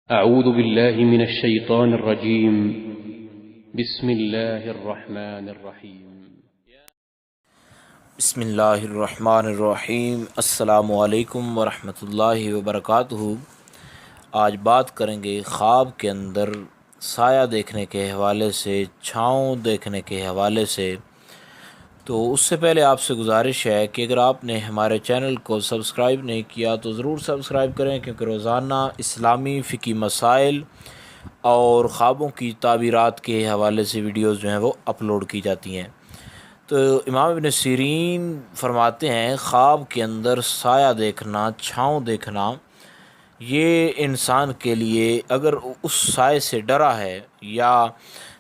أعوذ بالله من الشيطان الرجيم. بسم الله الرحمن الرحيم. بسم اللہ الرحمن الرحیم۔ السلام علیکم ورحمۃ اللہ وبرکاتہ۔ آج بات کریں گے خواب کے اندر سایہ دیکھنے کے حوالے سے، چھاؤں دیکھنے کے حوالے سے۔ تو اس سے پہلے آپ سے گزارش ہے کہ اگر آپ نے ہمارے چینل کو سبسکرائب نہیں کیا تو ضرور سبسکرائب کریں، کیونکہ روزانہ اسلامی فقہی مسائل اور خوابوں کی تعبیرات کے حوالے سے ویڈیوز جو ہیں وہ اپلوڈ کی جاتی ہیں۔ تو امام ابن سیرین فرماتے ہیں خواب کے اندر سایہ دیکھنا، چھاؤں دیکھنا، یہ انسان کے لیے اگر اس سائے سے ڈرا ہے یا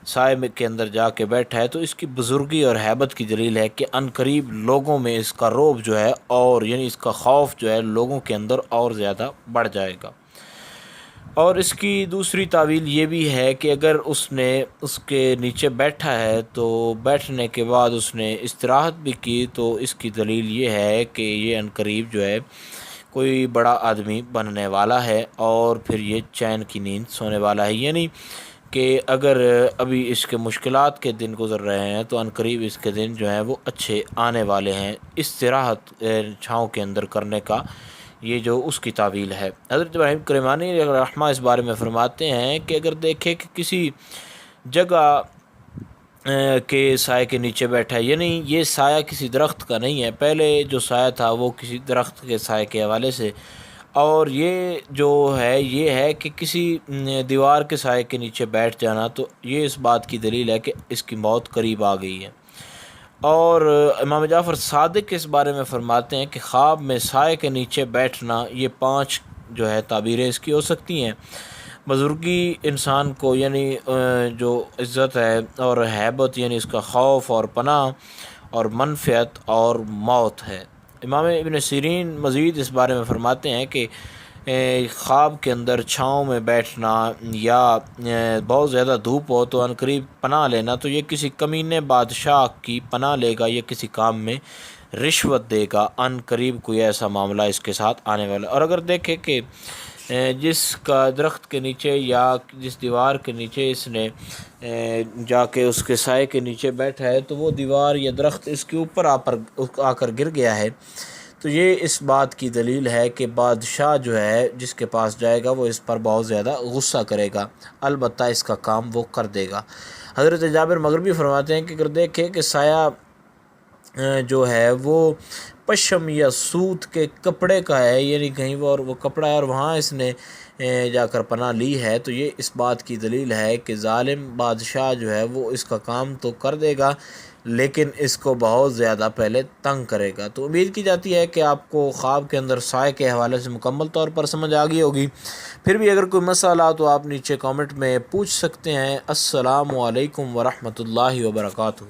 سائے کے اندر جا کے بیٹھا ہے تو اس کی بزرگی اور ہیبت کی دلیل ہے کہ عن قریب لوگوں میں اس کا رعب جو ہے اور یعنی اس کا خوف جو ہے لوگوں کے اندر اور زیادہ بڑھ جائے گا۔ اور اس کی دوسری تعویل یہ بھی ہے کہ اگر اس نے اس کے نیچے بیٹھا ہے تو بیٹھنے کے بعد اس نے استراحت بھی کی تو اس کی دلیل یہ ہے کہ یہ عن قریب جو ہے کوئی بڑا آدمی بننے والا ہے اور پھر یہ چین کی نیند سونے والا ہے، یعنی کہ اگر ابھی اس کے مشکلات کے دن گزر رہے ہیں تو عن قریب اس کے دن جو ہیں وہ اچھے آنے والے ہیں، استراحت چھاؤں کے اندر کرنے کا یہ جو اس کی تعویل ہے۔ حضرت ابراہیم کرمانی رحمہ اس بارے میں فرماتے ہیں کہ اگر دیکھے کہ کسی جگہ کے سائے کے نیچے بیٹھا ہے، یعنی یہ سایہ کسی درخت کا نہیں ہے، پہلے جو سایہ تھا وہ کسی درخت کے سائے کے حوالے سے، اور یہ جو ہے یہ ہے کہ کسی دیوار کے سائے کے نیچے بیٹھ جانا، تو یہ اس بات کی دلیل ہے کہ اس کی موت قریب آ گئی ہے۔ اور امام جعفر صادق اس بارے میں فرماتے ہیں کہ خواب میں سائے کے نیچے بیٹھنا، یہ 5 جو ہے تعبیریں اس کی ہو سکتی ہیں۔ بزرگی انسان کو یعنی جو عزت ہے اور ہیبت یعنی اس کا خوف اور پناہ اور منفعت اور موت ہے۔ امام ابن سیرین مزید اس بارے میں فرماتے ہیں کہ خواب کے اندر چھاؤں میں بیٹھنا یا بہت زیادہ دھوپ ہو تو عن قریب پناہ لینا، تو یہ کسی کمینے بادشاہ کی پناہ لے گا یا کسی کام میں رشوت دے گا، عن قریب کوئی ایسا معاملہ اس کے ساتھ آنے والا۔ اور اگر دیکھے کہ جس کا درخت کے نیچے یا جس دیوار کے نیچے اس نے جا کے اس کے سائے کے نیچے بیٹھا ہے تو وہ دیوار یا درخت اس کے اوپر آ کر گر گیا ہے، تو یہ اس بات کی دلیل ہے کہ بادشاہ جو ہے جس کے پاس جائے گا وہ اس پر بہت زیادہ غصہ کرے گا، البتہ اس کا کام وہ کر دے گا۔ حضرت جابر مغربی فرماتے ہیں کہ اگر دیکھے کہ سایہ جو ہے وہ پشم یا سوت کے کپڑے کا ہے، یعنی کہیں وہ کپڑا ہے اور وہاں اس نے جا کر پناہ لی ہے، تو یہ اس بات کی دلیل ہے کہ ظالم بادشاہ جو ہے وہ اس کا کام تو کر دے گا لیکن اس کو بہت زیادہ پہلے تنگ کرے گا۔ تو امید کی جاتی ہے کہ آپ کو خواب کے اندر سائے کے حوالے سے مکمل طور پر سمجھ آ گئی ہوگی۔ پھر بھی اگر کوئی مسئلہ تو آپ نیچے کامنٹ میں پوچھ سکتے ہیں۔ السلام علیکم ورحمۃ اللہ وبرکاتہ۔